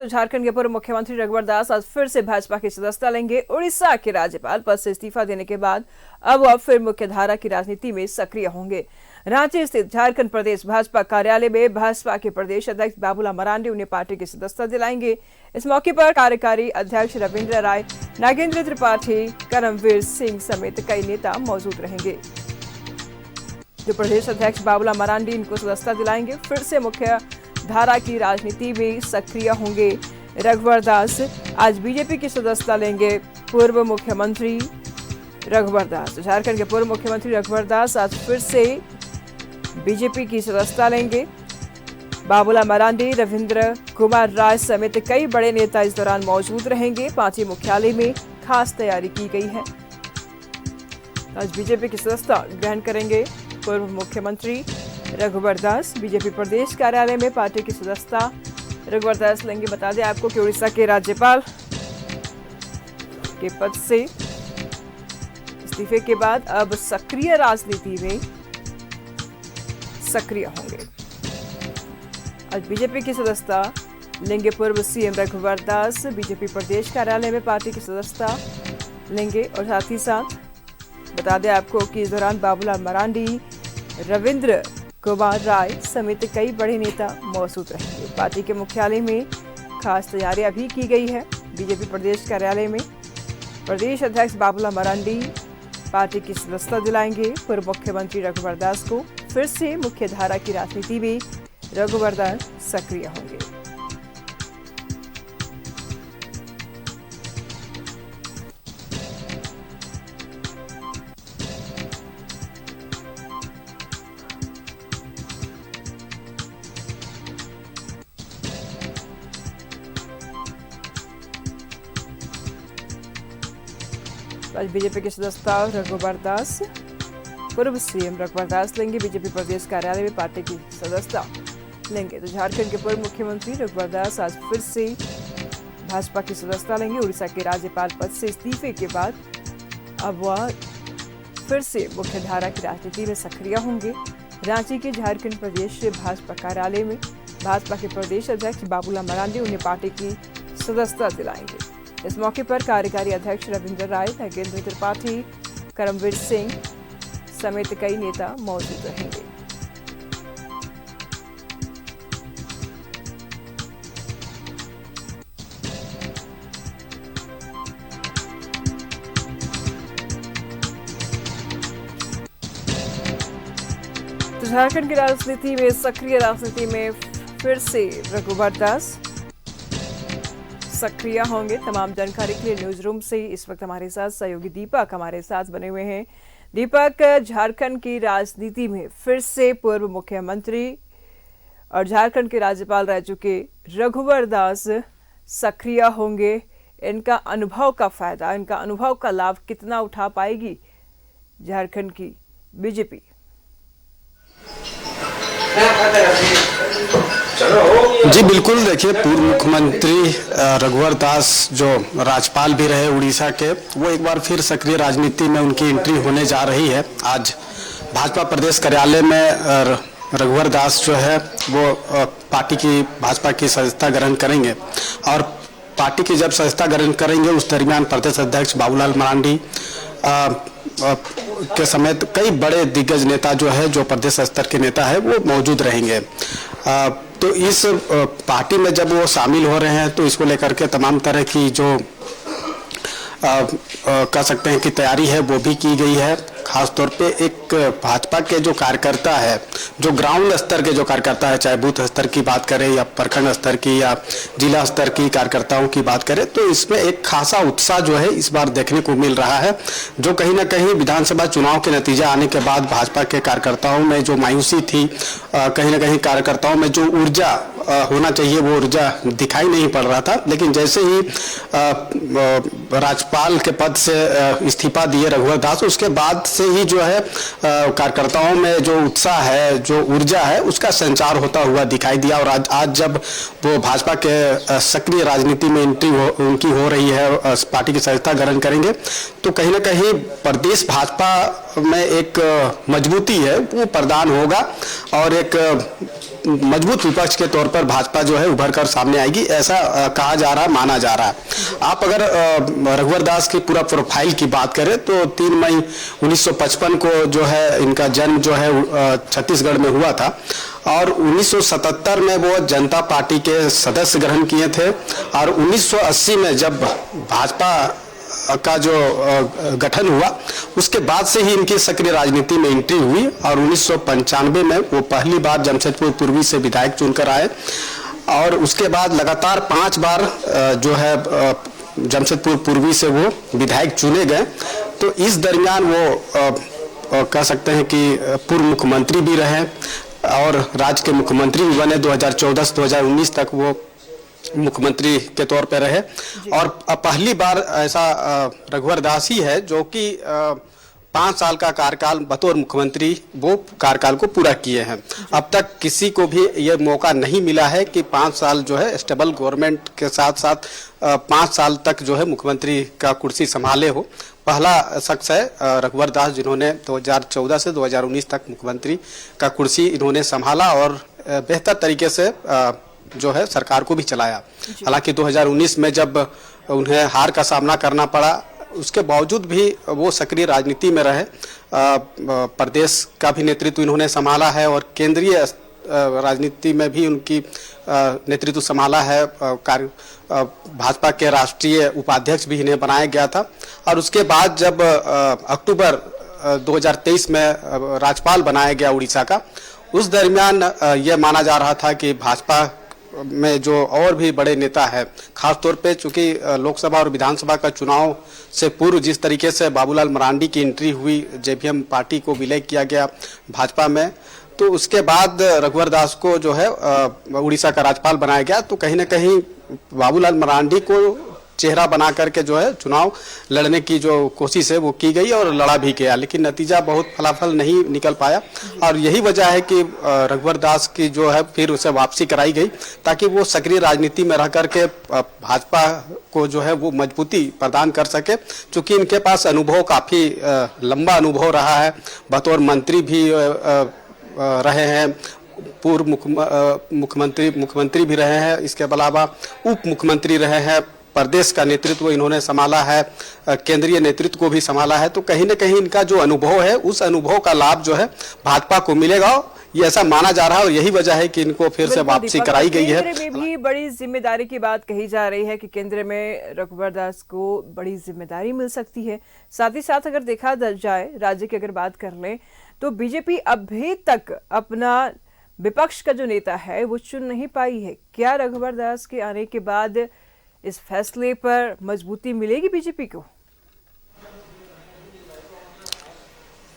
तो झारखंड के पूर्व मुख्यमंत्री रघुवर दास आज फिर से भाजपा की सदस्यता लेंगे। उड़ीसा के राज्यपाल पद से इस्तीफा देने के बाद अब वह फिर मुख्यधारा की राजनीति में सक्रिय होंगे। रांची स्थित झारखंड प्रदेश भाजपा कार्यालय में भाजपा के प्रदेश अध्यक्ष बाबूलाल मरांडी उन्हें पार्टी की सदस्यता दिलाएंगे। इस मौके पर कार्यकारी अध्यक्ष रविंद्र राय, नागेंद्र त्रिपाठी, करमवीर सिंह समेत कई नेता मौजूद रहेंगे। जो प्रदेश अध्यक्ष बाबूलाल मरांडी इनको सदस्यता दिलाएंगे। फिर से मुख्य धारा की राजनीति में सक्रिय होंगे रघुवर दास। आज बीजेपी की सदस्यता लेंगे पूर्व मुख्यमंत्री रघुवर दास। झारखंड के पूर्व मुख्यमंत्री रघुवर दास आज फिर से बीजेपी की सदस्यता लेंगे। बाबूलाल मरांडी, रविंद्र कुमार राय समेत कई बड़े नेता इस दौरान मौजूद रहेंगे। पार्टी मुख्यालय में खास तैयारी की गई है। आज बीजेपी की सदस्यता ग्रहण करेंगे पूर्व मुख्यमंत्री रघुवर दास। बीजेपी प्रदेश कार्यालय में पार्टी की सदस्यता रघुवर दास लेंगे। बता दें आपको कि उड़ीसा के राज्यपाल के पद से इस्तीफे के बाद अब सक्रिय राजनीति में सक्रिय होंगे। आज बीजेपी की सदस्यता लेंगे पूर्व सीएम रघुवर दास। बीजेपी प्रदेश कार्यालय में पार्टी की सदस्यता लेंगे और साथ ही साथ बता दें आपको कि इस दौरान बाबूलाल मरांडी, रविंद्र कुमार राय समेत कई बड़े नेता मौजूद रहेंगे। पार्टी के मुख्यालय में खास तैयारियां भी की गई है। बीजेपी प्रदेश कार्यालय में प्रदेश अध्यक्ष बाबूलाल मरांडी पार्टी की सदस्यता दिलाएंगे पूर्व मुख्यमंत्री रघुवर दास को। फिर से मुख्यधारा की राजनीति में रघुवर दास सक्रिय होंगे। आज बीजेपी की सदस्यता रघुवर दास, पूर्व सीएम रघुवर दास लेंगे। बीजेपी प्रदेश कार्यालय में पार्टी की सदस्यता लेंगे। तो झारखंड के पूर्व मुख्यमंत्री रघुवर दास आज फिर से भाजपा की सदस्यता लेंगे। उड़ीसा के राज्यपाल पद से इस्तीफे के बाद अब वह फिर से मुख्यधारा की राजनीति में सक्रिय होंगे। रांची के झारखंड प्रदेश भाजपा कार्यालय में भाजपा के प्रदेश अध्यक्ष बाबूलाल मरांडी उन्हें पार्टी की सदस्यता दिलाएंगे। इस मौके पर कार्यकारी अध्यक्ष रविंद्र राय, नागेंद्र त्रिपाठी, करमवीर सिंह समेत कई नेता मौजूद रहेंगे। तो झारखंड की राजनीति में सक्रिय राजनीति में फिर से रघुवर दास सक्रिय होंगे। तमाम जानकारी के लिए न्यूज रूम से इस वक्त हमारे साथ सहयोगी दीपक हमारे साथ बने हुए हैं। दीपक, झारखंड की राजनीति में फिर से पूर्व मुख्यमंत्री और झारखंड के राज्यपाल रह चुके रघुवर दास सक्रिय होंगे। इनका अनुभव का फायदा, इनका अनुभव का लाभ कितना उठा पाएगी झारखंड की बीजेपी? जी बिल्कुल, देखिए पूर्व मुख्यमंत्री रघुवर दास जो राज्यपाल भी रहे उड़ीसा के, वो एक बार फिर सक्रिय राजनीति में उनकी एंट्री होने जा रही है। आज भाजपा प्रदेश कार्यालय में रघुवर दास जो है वो पार्टी की भाजपा की सदस्यता ग्रहण करेंगे और पार्टी की जब सदस्यता ग्रहण करेंगे उस दरमियान प्रदेश अध्यक्ष बाबूलाल मरांडी के समेत कई बड़े दिग्गज नेता जो है, जो प्रदेश स्तर के नेता है, वो मौजूद रहेंगे। तो इस पार्टी में जब वो शामिल हो रहे हैं तो इसको लेकर के तमाम तरह की जो कह सकते हैं कि तैयारी है वो भी की गई है। खासतौर पे एक भाजपा के जो कार्यकर्ता है, जो ग्राउंड स्तर के जो कार्यकर्ता है, चाहे बूथ स्तर की बात करें या प्रखंड स्तर की या जिला स्तर की कार्यकर्ताओं की बात करें, तो इसमें एक खासा उत्साह जो है इस बार देखने को मिल रहा है, जो कहीं ना कहीं विधानसभा चुनाव के नतीजा आने के बाद भाजपा के कार्यकर्ताओं में जो मायूसी थी, कहीं ना कहीं कार्यकर्ताओं में जो ऊर्जा होना चाहिए वो ऊर्जा दिखाई नहीं पड़ रहा था। लेकिन जैसे ही राज्यपाल के पद से इस्तीफा दिए रघुवर दास, उसके बाद से ही जो है कार्यकर्ताओं में जो उत्साह है, जो ऊर्जा है, उसका संचार होता हुआ दिखाई दिया। और आज जब वो भाजपा के सक्रिय राजनीति में एंट्री उनकी हो रही है, पार्टी की सदस्यता ग्रहण करेंगे, तो कहीं ना कहीं प्रदेश भाजपा में एक मजबूती है वो प्रदान होगा और एक मजबूत विपक्ष के तौर पर भाजपा जो है उभर कर सामने आएगी, ऐसा कहा जा रहा है, माना जा रहा है। आप अगर रघुवर दास की पूरा प्रोफाइल की बात करें तो 3 मई 1955 को जो है इनका जन्म जो है छत्तीसगढ़ में हुआ था और 1977 में वो जनता पार्टी के सदस्य ग्रहण किए थे और 1980 में जब भाजपा का जो गठन हुआ उसके बाद से ही इनकी सक्रिय राजनीति में एंट्री हुई और 1995 में वो पहली बार जमशेदपुर पूर्वी से विधायक चुनकर आए और उसके बाद लगातार 5 बार जो है जमशेदपुर पूर्वी से वो विधायक चुने गए। तो इस दरमियान वो कह सकते हैं कि पूर्व मुख्यमंत्री भी रहे और राज्य के मुख्यमंत्री भी बने। 2014 से 2019 तक वो मुख्यमंत्री के तौर पर रहे और पहली बार ऐसा रघुवर दास ही है जो कि 5 साल का कार्यकाल बतौर मुख्यमंत्री वो कार्यकाल को पूरा किए हैं। अब तक किसी को भी ये मौका नहीं मिला है कि 5 साल जो है स्टेबल गवर्नमेंट के साथ साथ 5 साल तक जो है मुख्यमंत्री का कुर्सी संभाले हो। पहला शख्स है रघुवर दास जिन्होंने 2014 से 2019 तक मुख्यमंत्री का कुर्सी इन्होंने संभाला और बेहतर तरीके से जो है सरकार को भी चलाया। हालांकि 2019 में जब उन्हें हार का सामना करना पड़ा उसके बावजूद भी वो सक्रिय राजनीति में रहे। प्रदेश का भी नेतृत्व इन्होंने संभाला है और केंद्रीय राजनीति में भी उनकी नेतृत्व संभाला है। भाजपा के राष्ट्रीय उपाध्यक्ष भी इन्हें बनाया गया था और उसके बाद जब अक्टूबर 2023 में राज्यपाल बनाया गया उड़ीसा का, उस दरमियान यह माना जा रहा था कि भाजपा में जो और भी बड़े नेता है, खासतौर पे चूंकि लोकसभा और विधानसभा का चुनाव से पूर्व जिस तरीके से बाबूलाल मरांडी की एंट्री हुई, जेवीएम पार्टी को विलय किया गया भाजपा में, तो उसके बाद रघुवर दास को जो है उड़ीसा का राज्यपाल बनाया गया। तो कहीं ना कहीं बाबूलाल मरांडी को चेहरा बना करके जो है चुनाव लड़ने की जो कोशिश है वो की गई और लड़ा भी गया, लेकिन नतीजा बहुत फलाफल नहीं निकल पाया और यही वजह है कि रघुवर दास की जो है फिर उसे वापसी कराई गई ताकि वो सक्रिय राजनीति में रह करके भाजपा को जो है वो मजबूती प्रदान कर सके। चूंकि इनके पास अनुभव काफ़ी लंबा अनुभव रहा है, बतौर मंत्री भी रहे हैं, पूर्व मुख्यमंत्री भी रहे हैं, इसके अलावा उप मुख्यमंत्री रहे हैं, प्रदेश का नेतृत्व इन्होंने संभाला है, केंद्रीय नेतृत्व को भी संभाला है। तो कहीं न कहीं इनका जो अनुभव है उस अनुभव का लाभ जो है भाजपा को मिलेगा, ये ऐसा माना जा रहा है और यही वजह है कि इनको फिर से वापसी कराई गई है। केंद्र में भी बड़ी जिम्मेदारी की बात कही जा रही है कि केंद्र में रघुवर दास को बड़ी जिम्मेदारी मिल सकती है। साथ ही साथ अगर देखा जाए राज्य की अगर बात कर लें तो बीजेपी अभी तक अपना विपक्ष का जो नेता है वो चुन नहीं पाई है। क्या रघुवर दास के आने के बाद इस फैसले पर मजबूती मिलेगी बीजेपी को?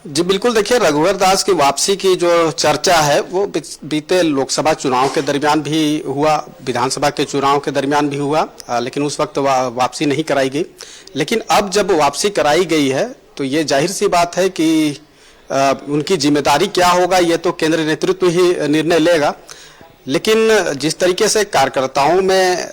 जी बिल्कुल, देखिए रघुवर दास की वापसी की जो चर्चा है वो बीते लोकसभा चुनाव के दरमियान भी हुआ, विधानसभा के चुनाव के दरमियान भी हुआ, लेकिन उस वक्त वापसी नहीं कराई गई। लेकिन अब जब वापसी कराई गई है तो ये जाहिर सी बात है कि उनकी जिम्मेदारी क्या होगा ये तो केंद्रीय नेतृत्व ही निर्णय लेगा। लेकिन जिस तरीके से कार्यकर्ताओं में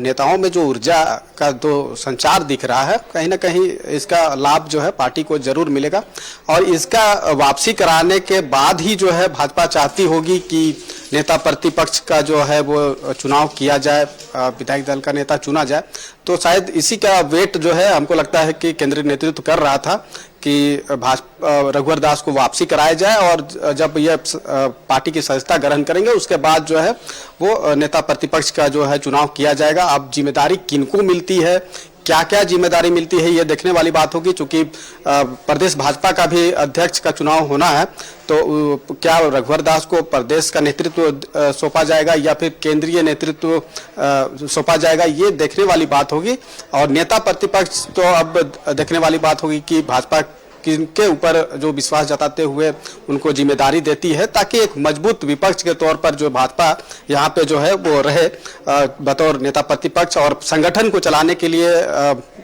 नेताओं में जो ऊर्जा का जो संचार दिख रहा है, कहीं ना कहीं इसका लाभ जो है पार्टी को जरूर मिलेगा और इसका वापसी कराने के बाद ही जो है भाजपा चाहती होगी कि नेता प्रतिपक्ष का जो है वो चुनाव किया जाए, विधायक दल का नेता चुना जाए। तो शायद इसी का वेट जो है हमको लगता है कि केंद्रीय नेतृत्व कर रहा था कि रघुवर दास को वापसी कराया जाए और जब ये पार्टी की सदस्यता ग्रहण करेंगे उसके बाद जो है वो नेता प्रतिपक्ष का जो है चुनाव किया जाएगा। अब जिम्मेदारी किनको मिलती है, क्या क्या जिम्मेदारी मिलती है ये देखने वाली बात होगी। चूंकि प्रदेश भाजपा का भी अध्यक्ष का चुनाव होना है तो क्या रघुवर दास को प्रदेश का नेतृत्व सौंपा जाएगा या फिर केंद्रीय नेतृत्व सौंपा जाएगा, ये देखने वाली बात होगी। और नेता प्रतिपक्ष तो अब देखने वाली बात होगी कि भाजपा किनके ऊपर जो विश्वास जताते हुए उनको जिम्मेदारी देती है ताकि एक मजबूत विपक्ष के तौर पर जो भाजपा यहाँ पे जो है वो रहे बतौर नेता प्रतिपक्ष और संगठन को चलाने के लिए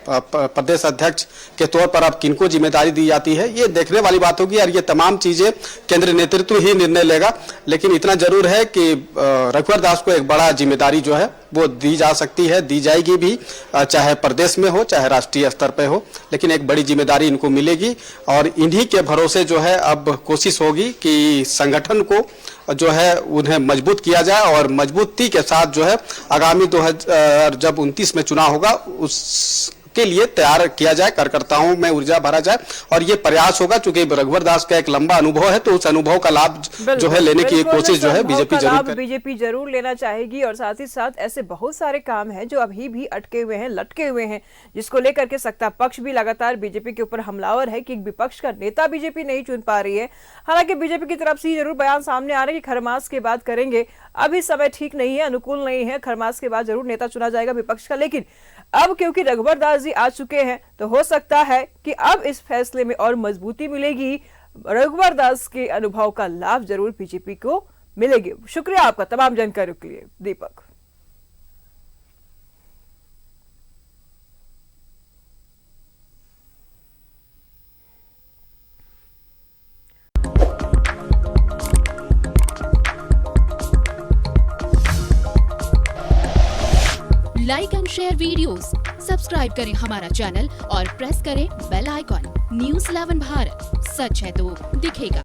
प्रदेश अध्यक्ष के तौर पर अब किनको जिम्मेदारी दी जाती है ये देखने वाली बात होगी और ये तमाम चीजें केंद्रीय नेतृत्व ही निर्णय लेगा। लेकिन इतना जरूर है कि रघुवर दास को एक बड़ा जिम्मेदारी जो है वो दी जा सकती है, दी जाएगी भी, चाहे प्रदेश में हो चाहे राष्ट्रीय स्तर पर हो, लेकिन एक बड़ी जिम्मेदारी इनको मिलेगी और इन्हीं के भरोसे जो है अब कोशिश होगी कि संगठन को जो है उन्हें मजबूत किया जाए और मजबूती के साथ जो है आगामी 2029 में चुनाव होगा उसके लिए तैयार किया जाए, कार्यकर्ताओं में ऊर्जा भरा जाए और ये प्रयास होगा। चूंकि रघुवर दास का एक लंबा अनुभव है तो उस अनुभव का लाभ जो है लेने की कोशिश जो है बीजेपी जरूर लेना चाहेगी। और साथ ही साथ ऐसे बहुत सारे काम हैं जो अभी भी अटके हुए हैं, लटके हुए हैं, जिसको लेकर के सत्ता पक्ष भी लगातार बीजेपी के ऊपर हमलावर है कि विपक्ष का नेता बीजेपी नहीं चुन पा रही है। हालांकि बीजेपी की तरफ से जरूर बयान सामने आ रहे हैं कि खरमास के बाद करेंगे, अभी समय ठीक नहीं है, अनुकूल नहीं है, खरमास के बाद जरूर नेता चुना जाएगा विपक्ष का। लेकिन अब क्योंकि रघुवर दास जी आ चुके हैं तो हो सकता है कि अब इस फैसले में और मजबूती मिलेगी, रघुवर दास के अनुभव का लाभ जरूर बीजेपी को मिलेगी। शुक्रिया आपका तमाम जानकारी के लिए Deepak. Like and share videos, subscribe करें हमारा चैनल और प्रेस करें बेल आइकॉन। न्यूज़ 11 भारत, सच है तो दिखेगा।